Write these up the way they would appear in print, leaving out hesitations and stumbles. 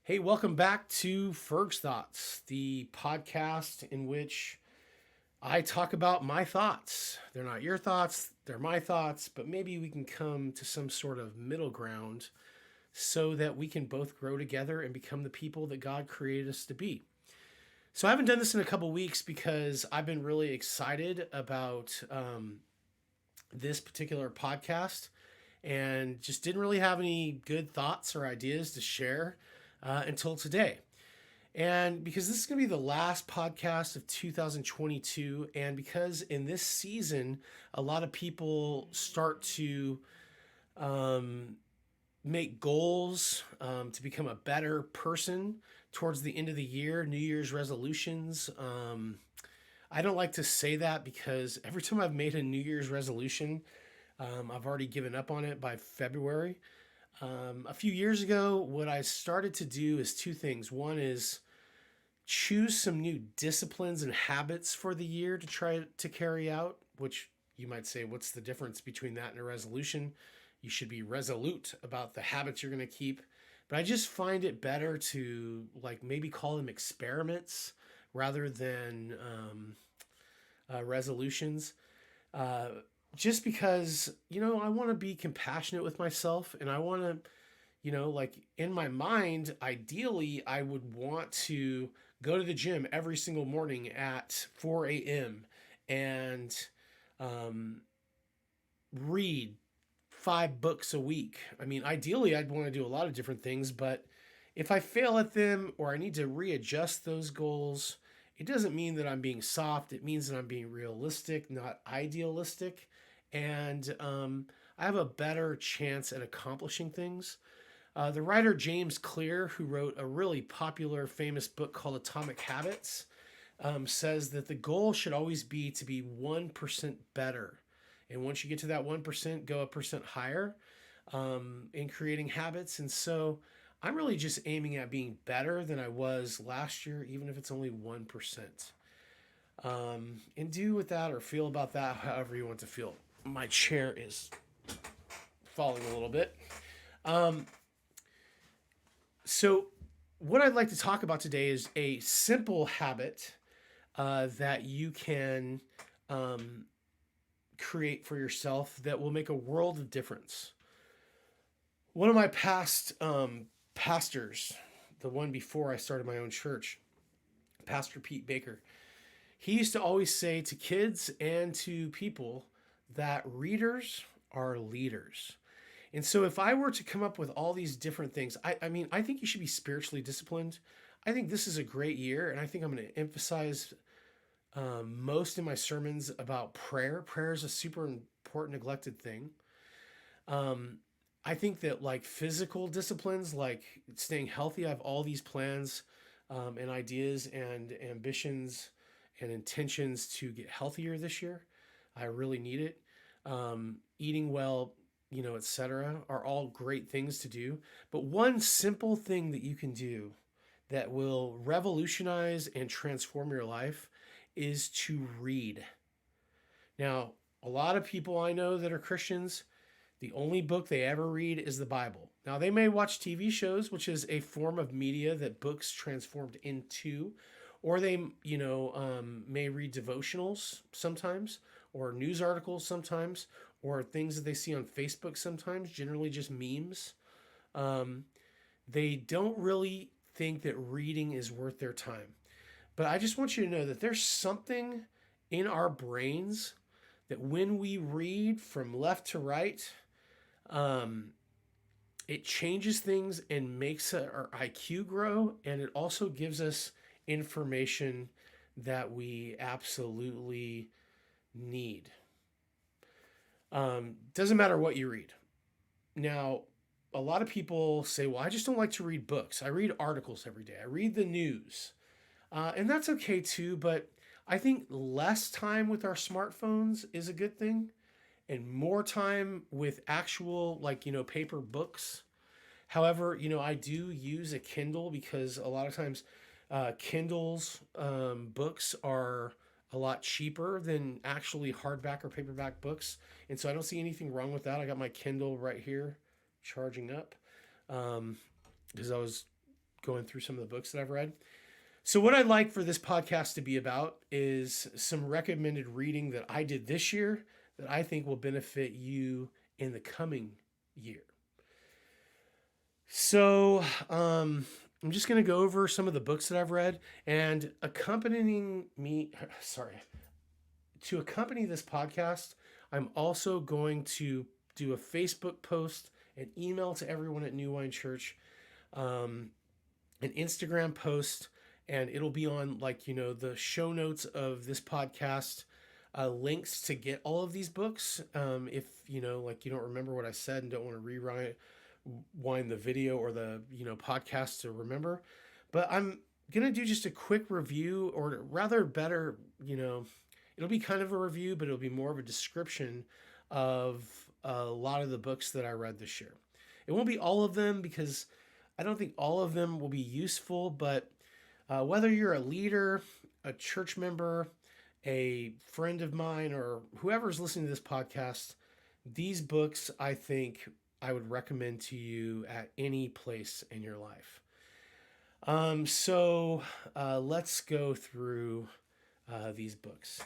Hey, welcome back to Fergsthoughts, the podcast in which I talk about my thoughts. They're not your thoughts, they're my thoughts, but maybe we can come to some sort of middle ground so that we can both grow together and become the people that God created us to be. So I haven't done this in a couple weeks because I've been really excited about this particular podcast and just didn't really have any good thoughts or ideas to share until today. And because this is going to be the last podcast of 2022, and because in this season, a lot of people start to um, make goals to become a better person towards the end of the year, New Year's resolutions. I don't like to say that because every time I've made a New Year's resolution, I've already given up on it by February. A few years ago, what I started to do is two things. One is choose some new disciplines and habits for the year to try to carry out, which you might say, what's the difference between that and a resolution? You should be resolute about the habits you're going to keep. But I just find it better to like maybe call them experiments rather than resolutions. Uh, just because, I want to be compassionate with myself and I want to, like in my mind, ideally, I would want to go to the gym every single morning at 4 a.m. and um, read 5 books a week. I mean, ideally, I'd want to do a lot of different things, but if I fail at them or I need to readjust those goals, it doesn't mean that I'm being soft. It means that I'm being realistic, not idealistic. And I have a better chance at accomplishing things. The writer James Clear, who wrote a really popular, famous book called Atomic Habits, says that the goal should always be to be 1% better. And once you get to that 1%, go a percent higher in creating habits. And so I'm really just aiming at being better than I was last year, even if it's only 1%. And do with that or feel about that however you want to feel. My chair is falling a little bit. Um, so, what I'd like to talk about today is a simple habit that you can um, create for yourself that will make a world of difference. One of my past pastors, the one before I started my own church, Pastor Pete Baker, he used to always say to kids and to people that readers are leaders. And so if I were to come up with all these different things, I mean, I think you should be spiritually disciplined. I think this is a great year, and I think I'm going to emphasize most in my sermons about prayer. Prayer is a super important, neglected thing. Um, I think that like physical disciplines, like staying healthy, I have all these plans and ideas and ambitions and intentions to get healthier this year. I really need it. Eating well, etc., are all great things to do. But one simple thing that you can do that will revolutionize and transform your life is to read. Now, a lot of people I know that are Christians, the only book they ever read is the Bible. Now, they may watch TV shows, which is a form of media that books transformed into, or they, may read devotionals sometimes, or news articles sometimes, or things that they see on Facebook sometimes, generally just memes. Um, they don't really think that reading is worth their time. But I just want you to know that there's something in our brains that when we read from left to right, um, it changes things and makes our IQ grow, and it also gives us information that we absolutely need. Doesn't matter what you read. Now, a lot of people say, well, I just don't like to read books. I read articles every day, I read the news. And that's okay too, but I think less time with our smartphones is a good thing and more time with actual, like, paper books. However, I do use a Kindle because a lot of times Kindle's books are a lot cheaper than actually hardback or paperback books. And so I don't see anything wrong with that. I got my Kindle right here charging up because I was going through some of the books that I've read. So, what I'd like for this podcast to be about is some recommended reading that I did this year that I think will benefit you in the coming year. So, I'm just going to go over some of the books that I've read, and accompanying me, sorry, to accompany this podcast, I'm also going to do a Facebook post, an email to everyone at New Wine Church, um, an Instagram post, and it'll be on the show notes of this podcast. Links to get all of these books. If you don't remember what I said and don't want to rewind the video or the podcast to remember, but I'm gonna do just a quick review, or rather, better, it'll be kind of a review, but it'll be more of a description of a lot of the books that I read this year. It won't be all of them because I don't think all of them will be useful, but whether you're a leader, a church member, a friend of mine, or whoever's listening to this podcast, these books I think I would recommend to you at any place in your life. So let's go through these books.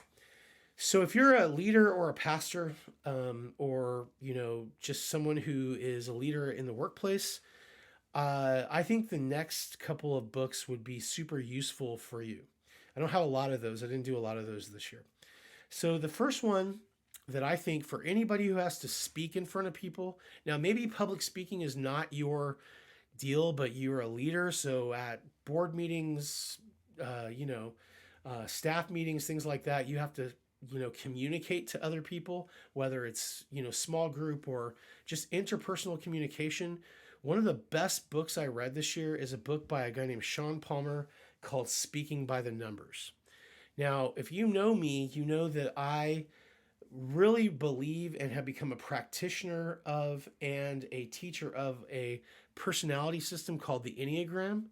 So if you're a leader or a pastor, or just someone who is a leader in the workplace, I think the next couple of books would be super useful for you. I don't have a lot of those. I didn't do a lot of those this year. So the first one that I think for anybody who has to speak in front of people, now maybe public speaking is not your deal, but you're a leader. So at board meetings, staff meetings, things like that, you have to communicate to other people, whether it's small group or just interpersonal communication. One of the best books I read this year is a book by a guy named Sean Palmer called Speaking by the Numbers. Now, if you know me, you know that I really believe and have become a practitioner of and a teacher of a personality system called the Enneagram.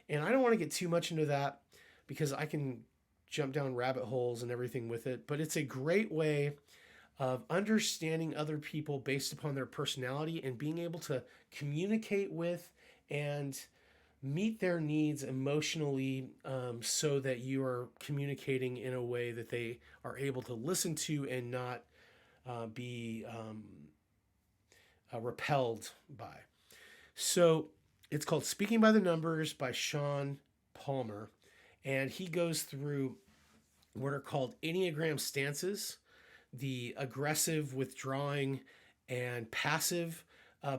And I don't want to get too much into that because I can jump down rabbit holes and everything with it, but it's a great way of understanding other people based upon their personality and being able to communicate with and meet their needs emotionally, so that you are communicating in a way that they are able to listen to and not be repelled by. So it's called Speaking by the Numbers by Sean Palmer, and he goes through what are called Enneagram stances, the aggressive, withdrawing, and passive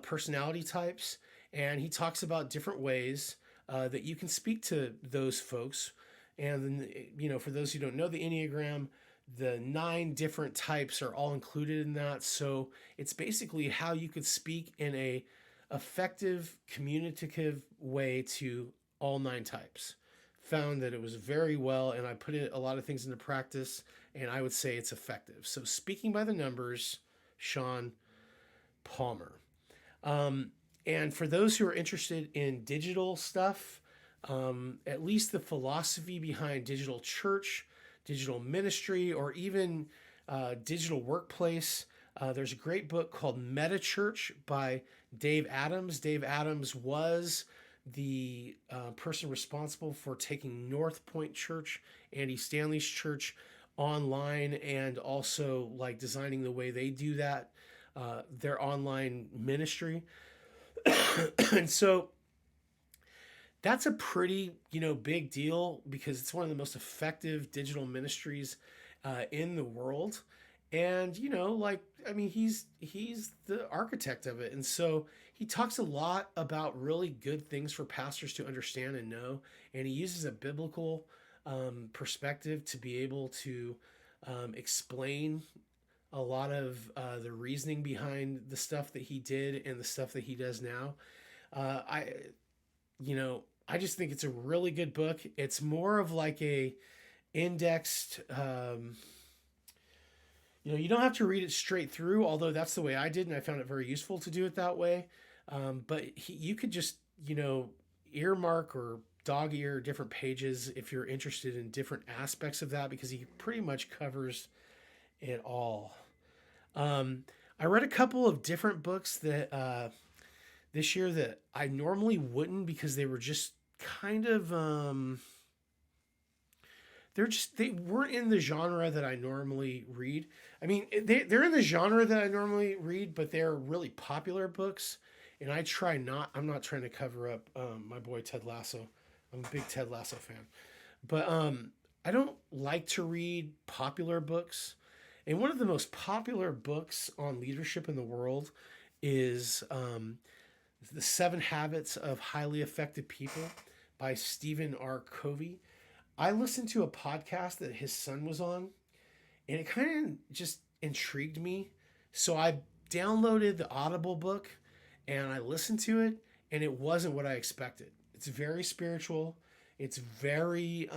personality types. And he talks about different ways that you can speak to those folks. And then, for those who don't know the Enneagram, the 9 different types are all included in that. So it's basically how you could speak in a effective, communicative way to all 9 types. Found that it was very well, and I put a lot of things into practice, and I would say it's effective. So Speaking by the Numbers, Sean Palmer. And for those who are interested in digital stuff, at least the philosophy behind digital church, digital ministry, or even digital workplace, there's a great book called Meta Church by Dave Adams. Dave Adams was the person responsible for taking North Point Church, Andy Stanley's church, online, and also designing the way they do that, their online ministry. And so that's a pretty big deal because it's one of the most effective digital ministries in the world. And he's the architect of it, and so he talks a lot about really good things for pastors to understand and know, and he uses a biblical perspective to be able to explain a lot of the reasoning behind the stuff that he did and the stuff that he does now. I just think it's a really good book. It's more of a indexed. You don't have to read it straight through, although that's the way I did, and I found it very useful to do it that way. But you could just, earmark or dog ear different pages if you're interested in different aspects of that, because he pretty much covers it all. I read a couple of different books that this year that I normally wouldn't, because they were just kind of they weren't in the genre that I normally read. I mean, they're in the genre that I normally read, but they're really popular books. And I'm not trying to cover up my boy Ted Lasso. I'm a big Ted Lasso fan. But I don't like to read popular books. And one of the most popular books on leadership in the world is The Seven Habits of Highly Effective People by Stephen R. Covey. I listened to a podcast that his son was on, and it kind of just intrigued me. So I downloaded the Audible book and I listened to it, and it wasn't what I expected. It's very spiritual, it's very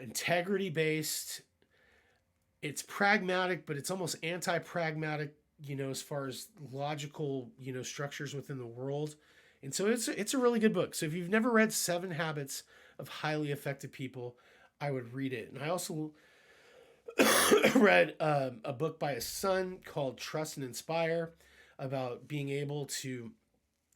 integrity based, it's pragmatic, but it's almost anti pragmatic, as far as logical, structures within the world. And so it's a really good book. So if you've never read Seven Habits of Highly Effective People, I would read it. And I also read a book by his son called Trust and Inspire, about being able to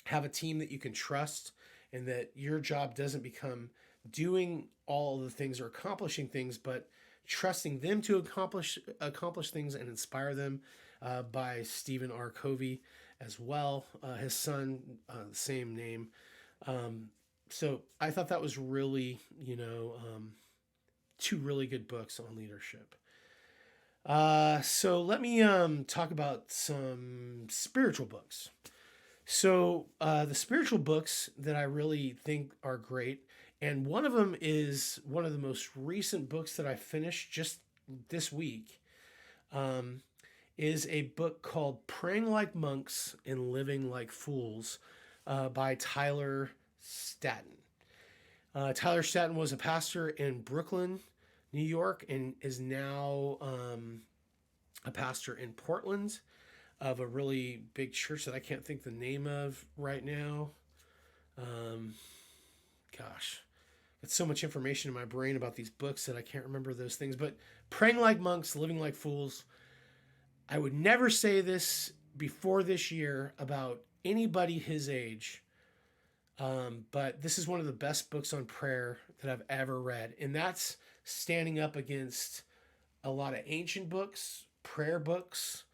have a team that you can trust, and that your job doesn't become doing all the things or accomplishing things, but trusting them to accomplish things and inspire them, by Stephen R. Covey as well. His son, the same name. So I thought that was really, two really good books on leadership. So let me talk about some spiritual books. So the spiritual books that I really think are great, and one of them is one of the most recent books that I finished just this week, is a book called Praying Like Monks and Living Like Fools, by Tyler Staton. Tyler Staton was a pastor in Brooklyn, New York, and is now a pastor in Portland of a really big church that I can't think the name of right now. Gosh, got so much information in my brain about these books that I can't remember those things. But Praying Like Monks, Living Like Fools. I would never say this before this year about anybody his age, but this is one of the best books on prayer that I've ever read. And that's standing up against a lot of ancient books, prayer books,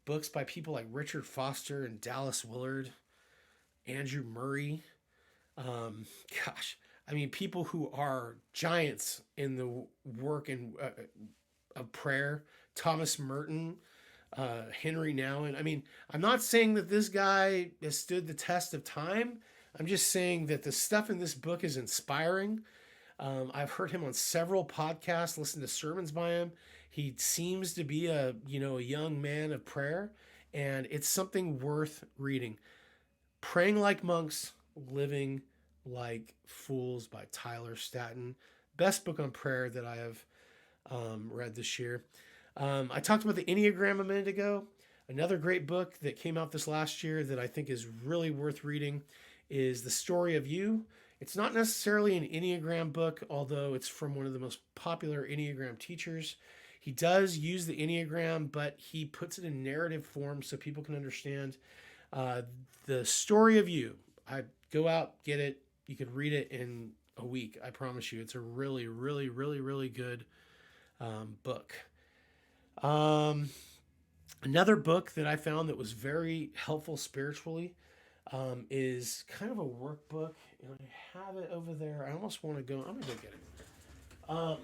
books by people like Richard Foster and Dallas Willard, Andrew Murray. Gosh, I mean, people who are giants in the work and of prayer. Thomas Merton, Henry Nouwen. I mean, I'm not saying that this guy has stood the test of time. I'm just saying that the stuff in this book is inspiring. I've heard him on several podcasts, listened to sermons by him. He seems to be a young man of prayer, and it's something worth reading. Praying Like Monks, Living Like Fools by Tyler Staton. Best book on prayer that I have read this year. I talked about the Enneagram a minute ago. Another great book that came out this last year that I think is really worth reading is The Story of You. It's not necessarily an Enneagram book, although it's from one of the most popular Enneagram teachers. He does use the Enneagram, but he puts it in narrative form so people can understand. The Story of You. I go out, get it. You could read it in a week. I promise you. It's a really, really, really, really good book. Another book that I found that was very helpful spiritually is kind of a workbook, and I have it over there. I almost want to go. I'm gonna go get it.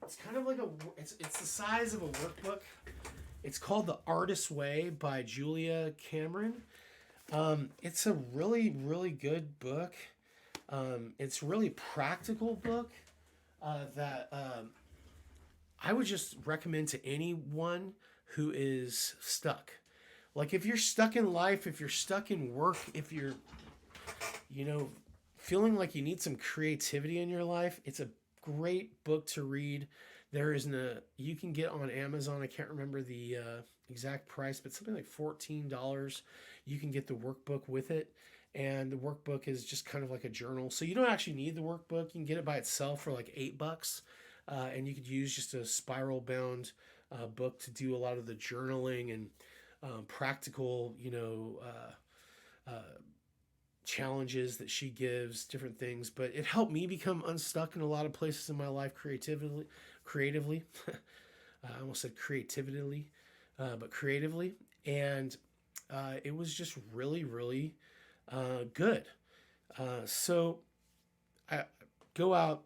It's kind of like it's the size of a workbook. It's called The Artist's Way by Julia Cameron. It's a really, really good book. It's a really practical book that I would just recommend to anyone who is stuck. Like if you're stuck in life, if you're stuck in work, if you're, feeling like you need some creativity in your life, it's a great book to read. You can get on Amazon. I can't remember the exact price, but something like $14. You can get the workbook with it. And the workbook is just kind of like a journal. So you don't actually need the workbook. You can get it by itself for like $8. And you could use just a spiral bound book to do a lot of the journaling and practical, uh, challenges that she gives, different things. But it helped me become unstuck in a lot of places in my life creatively. I almost said creatively, but creatively. And it was just really, really good. So I go out,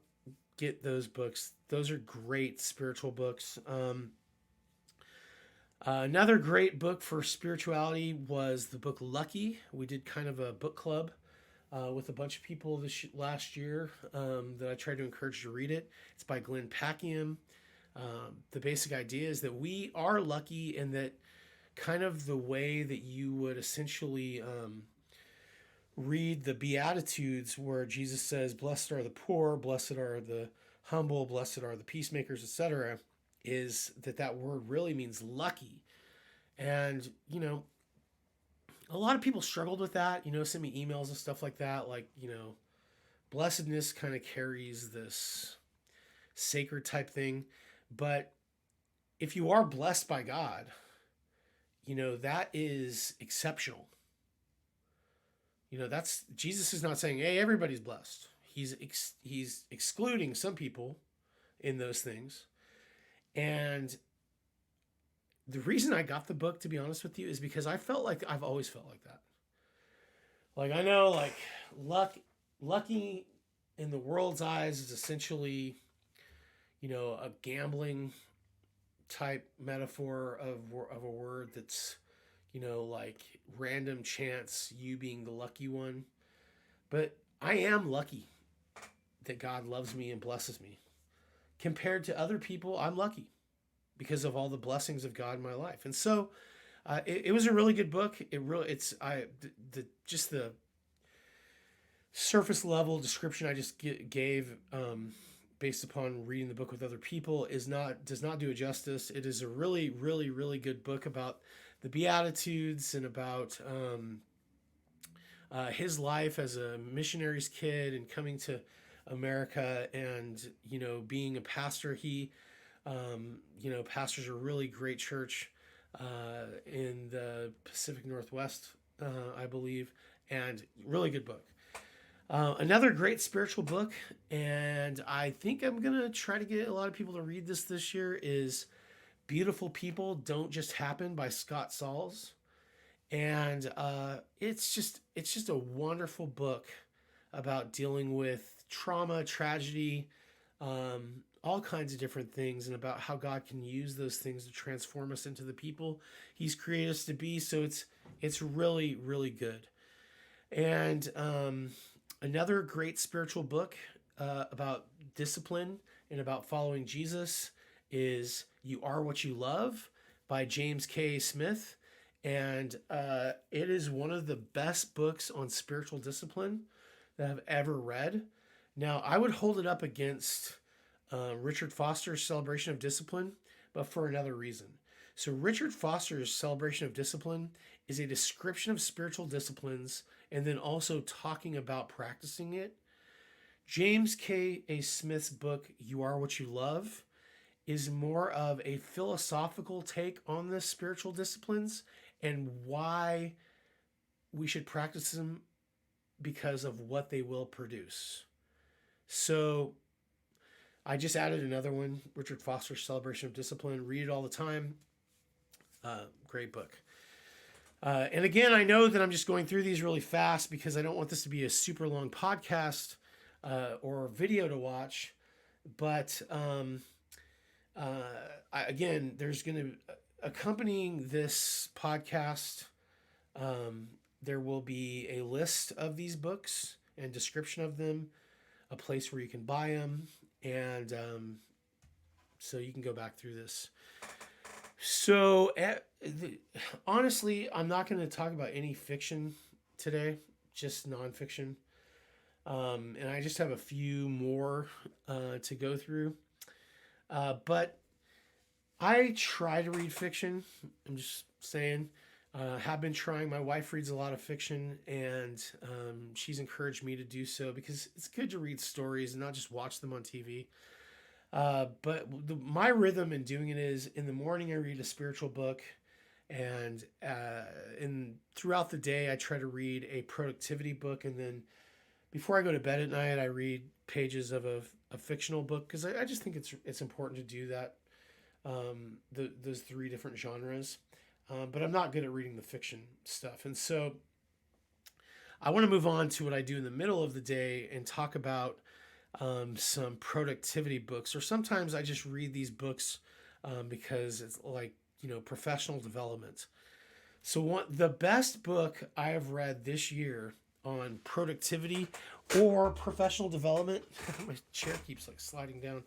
get those books. Those are great spiritual books. Another great book for spirituality was the book Lucky. We did kind of a book club with a bunch of people last year that I tried to encourage to read it. It's by Glenn Packiam. The basic idea is that we are lucky, and that kind of the way that you would essentially read the Beatitudes, where Jesus says, "Blessed are the poor, blessed are the humble, blessed are the peacemakers," etc., is that word really means lucky. And, a lot of people struggled with that, send me emails and stuff like that. Like, blessedness kind of carries this sacred type thing. But if you are blessed by God, that is exceptional. That's Jesus is not saying, "Hey, everybody's blessed." He's excluding some people in those things. And the reason I got the book, to be honest with you, is because I felt like I've always felt like that. Like, I know, like, lucky in the world's eyes is essentially, a gambling type metaphor of a word that's, like random chance, you being the lucky one. But I am lucky that God loves me and blesses me. Compared to other people, I'm lucky because of all the blessings of God in my life. And so it was a really good book. Just the surface level description I just gave based upon reading the book with other people does not do it justice. It is a really, really, really good book about the Beatitudes and about his life as a missionary's kid and coming to America and, being a pastor. He pastors a really great church in the Pacific Northwest, I believe, and really good book. Another great spiritual book, and I think I'm going to try to get a lot of people to read this year, is Beautiful People Don't Just Happen by Scott Sauls. And it's just a wonderful book about dealing with trauma, tragedy, all kinds of different things, and about how God can use those things to transform us into the people He's created us to be. So it's really, really good. And another great spiritual book about discipline and about following Jesus is You Are What You Love by James K. Smith. And it is one of the best books on spiritual discipline that I've ever read. Now, I would hold it up against Richard Foster's Celebration of Discipline, but for another reason. So Richard Foster's Celebration of Discipline is a description of spiritual disciplines and then also talking about practicing it. James K. A. Smith's book, You Are What You Love, is more of a philosophical take on the spiritual disciplines and why we should practice them because of what they will produce. So I just added another one, Richard Foster's Celebration of Discipline. Read it all the time. Great book. And again, I know that I'm just going through these really fast because I don't want this to be a super long podcast or video to watch. But again, there's going to accompanying this podcast, there will be a list of these books and description of them, a place where you can buy them, and so you can go back through this. So, honestly, I'm not going to talk about any fiction today, just nonfiction. And I just have a few more to go through. But I try to read fiction. I'm just saying. Have been trying. My wife reads a lot of fiction, and she's encouraged me to do so because it's good to read stories and not just watch them on TV. But my rhythm in doing it is in the morning I read a spiritual book, And throughout the day, I try to read a productivity book, and then before I go to bed at night, I read pages of a fictional book because I just think it's important to do that. Those three different genres, but I'm not good at reading the fiction stuff, and so I want to move on to what I do in the middle of the day and talk about some productivity books, or sometimes I just read these books because it's like, professional development. So the best book I have read this year on productivity or professional development, my chair keeps like sliding down,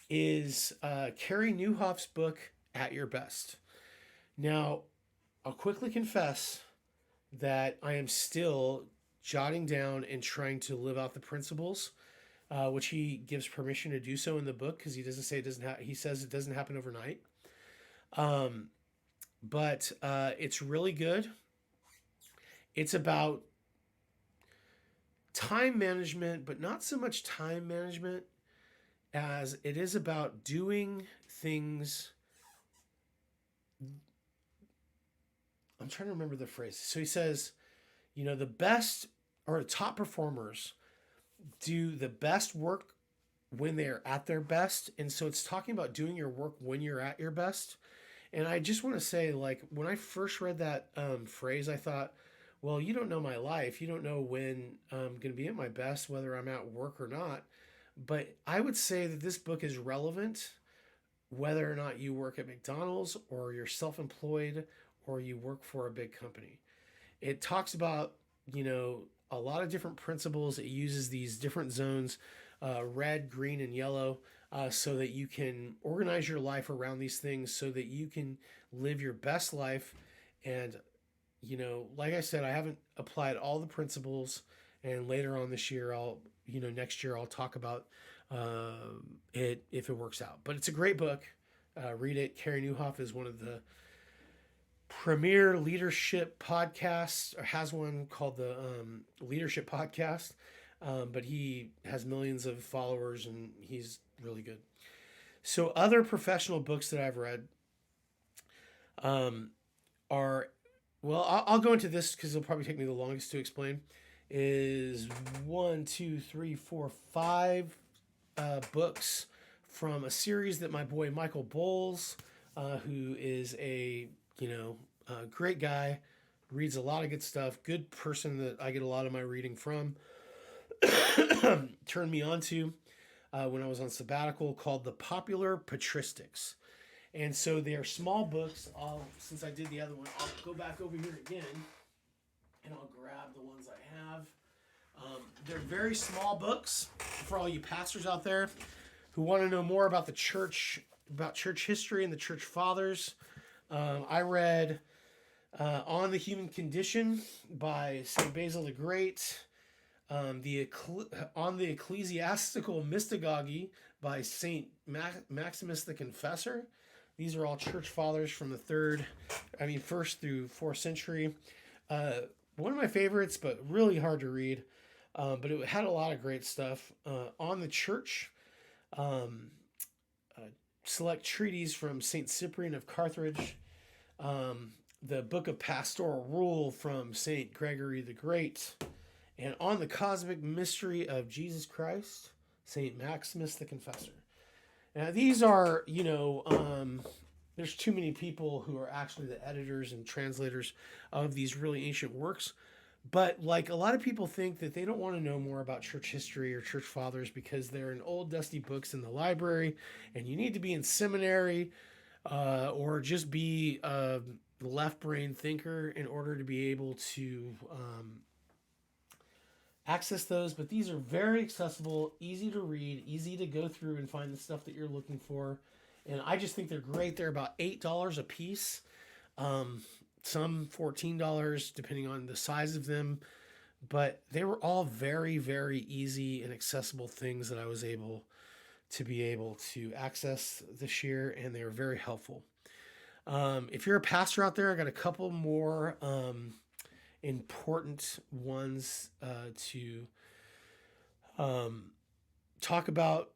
is Carey Nieuwhof's book, At Your Best. Now, I'll quickly confess that I am still jotting down and trying to live out the principles, which he gives permission to do so in the book because he doesn't say it doesn't. He says it doesn't happen overnight. But it's really good. It's about time management, but not so much time management as it is about doing things. I'm trying to remember the phrase. So he says, the best or top performers do the best work when they are at their best. And so it's talking about doing your work when you're at your best. And I just want to say, like, when I first read that phrase, I thought, well, you don't know my life. You don't know when I'm going to be at my best, whether I'm at work or not. But I would say that this book is relevant whether or not you work at McDonald's or you're self-employed or you work for a big company. It talks about, a lot of different principles. It uses these different zones, red, green, and yellow, so that you can organize your life around these things so that you can live your best life. And, like I said, I haven't applied all the principles. And later on this year, next year, I'll talk about it if it works out. But it's a great book. Read it. Carey Nieuwhof is one of the premier leadership podcasts, or has one called the Leadership Podcast. But he has millions of followers and he's really good. So other professional books that I've read are, well, I'll go into this because it'll probably take me the longest to explain, is 5 books from a series that my boy Michael Bowles, who is a great guy, reads a lot of good stuff, good person that I get a lot of my reading from, turned me on to when I was on sabbatical, called The Popular Patristics. And so they are small books. Since I did the other one, I'll go back over here again and I'll grab the ones I have. They're very small books for all you pastors out there who want to know more about the church, about church history and the church fathers. I read On the Human Condition by St. Basil the Great, On the Ecclesiastical Mystagogy by St. Maximus the Confessor. These are all church fathers from the first through fourth century. One of my favorites, but really hard to read. But it had a lot of great stuff. On the Church, select treatises from St. Cyprian of Carthage, the Book of Pastoral Rule from St. Gregory the Great, and On the Cosmic Mystery of Jesus Christ, St. Maximus the Confessor. Now, these are, there's too many people who are actually the editors and translators of these really ancient works. But like a lot of people think that they don't want to know more about church history or church fathers because they're in old dusty books in the library, and you need to be in seminary or just be a left brain thinker in order to be able to access those. But these are very accessible, easy to read, easy to go through and find the stuff that you're looking for. And I just think they're great. They're about $8 a piece. Some $14 depending on the size of them, but they were all very, very easy and accessible things that I was able to access this year, and they were very helpful. If you're a pastor out there, I got a couple more important ones to talk about.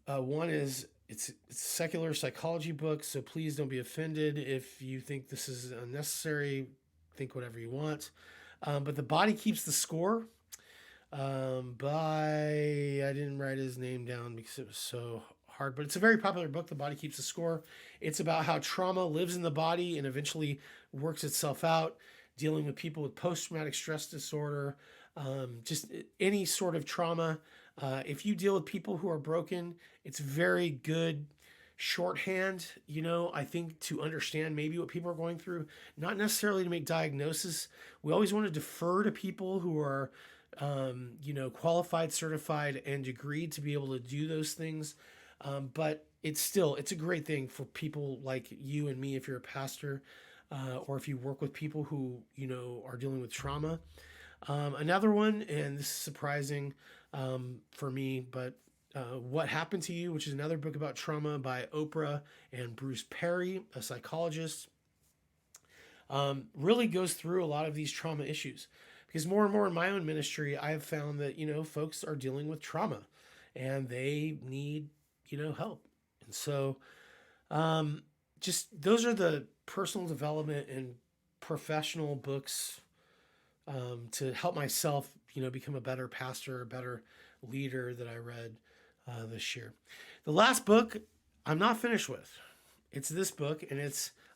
One is it's a secular psychology book, so please don't be offended if you think this is unnecessary. Think whatever you want. But The Body Keeps the Score by, I didn't write his name down because it was so hard, but it's a very popular book, The Body Keeps the Score. It's about how trauma lives in the body and eventually works itself out, dealing with people with post-traumatic stress disorder, just any sort of trauma. If you deal with people who are broken, it's very good shorthand, I think, to understand maybe what people are going through, not necessarily to make diagnosis. We always want to defer to people who are, qualified, certified, and degreed to be able to do those things. But it's a great thing for people like you and me, if you're a pastor, or if you work with people who, are dealing with trauma. Another one, and this is surprising for me, but What Happened to You, which is another book about trauma by Oprah and Bruce Perry, a psychologist, really goes through a lot of these trauma issues. Because more and more in my own ministry, I have found that, folks are dealing with trauma and they need, help. And so just those are the personal development and professional books to help myself, become a better pastor, a better leader that I read this year. The last book I'm not finished with. It's this book, and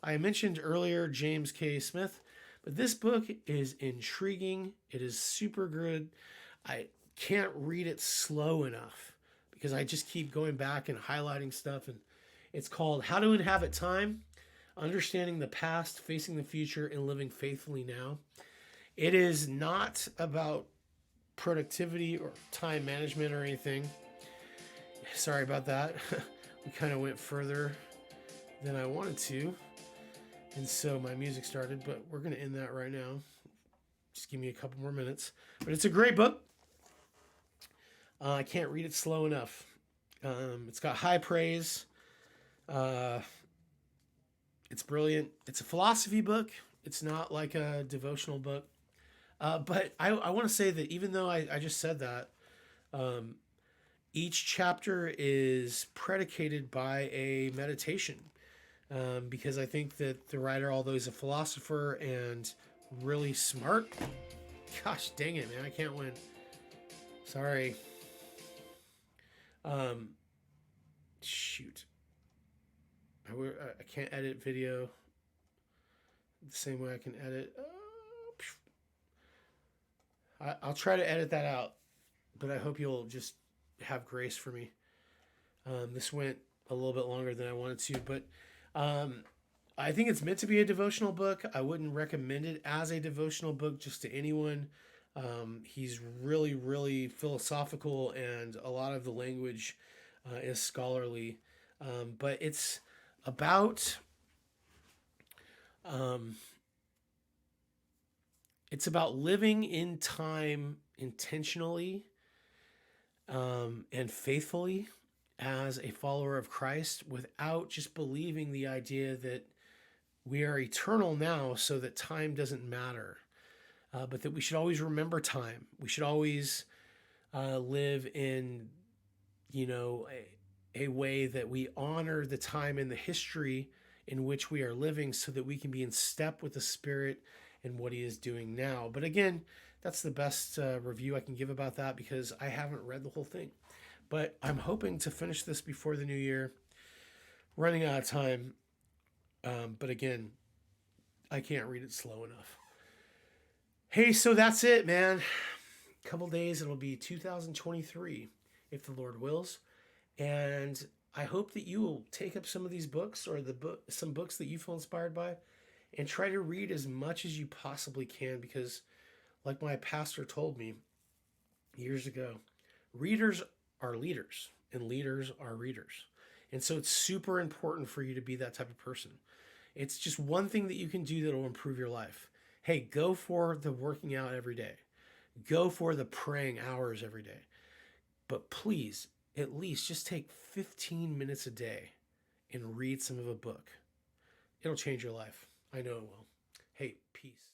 I mentioned earlier James K. Smith, but this book is intriguing. It is super good. I can't read it slow enough because I just keep going back and highlighting stuff. And it's called How to Inhabit Time, Understanding the Past, Facing the Future, and Living Faithfully Now. It is not about productivity or time management or anything. Sorry about that. We kind of went further than I wanted to. And so my music started, but we're going to end that right now. Just give me a couple more minutes. But it's a great book. I can't read it slow enough. It's got high praise. It's brilliant. It's a philosophy book. It's not like a devotional book. But I want to say that even though I just said that, each chapter is predicated by a meditation. Because I think that the writer, although he's a philosopher and really smart, gosh dang it, man, I can't win. Sorry. Shoot. I can't edit video the same way I can edit. I'll try to edit that out, but I hope you'll just have grace for me. This went a little bit longer than I wanted to, but I think it's meant to be a devotional book. I wouldn't recommend it as a devotional book just to anyone. He's really, really philosophical, and a lot of the language is scholarly. But it's about living in time intentionally and faithfully as a follower of Christ, without just believing the idea that we are eternal now so that time doesn't matter, but that we should always remember time. We should always live in, a way that we honor the time and the history in which we are living, so that we can be in step with the Spirit and what He is doing now. But again, that's the best review I can give about that, because I haven't read the whole thing. But I'm hoping to finish this before the new year. Running out of time. But again, I can't read it slow enough. Hey, so that's it, man. A couple days, it'll be 2023, if the Lord wills. And I hope that you will take up some of these books, or some books that you feel inspired by, and try to read as much as you possibly can, because like my pastor told me years ago, readers are leaders and leaders are readers. And so it's super important for you to be that type of person. It's just one thing that you can do that will improve your life. Hey, go for the working out every day. Go for the praying hours every day. But please, at least just take 15 minutes a day and read some of a book. It'll change your life. I know it will. Hey, peace.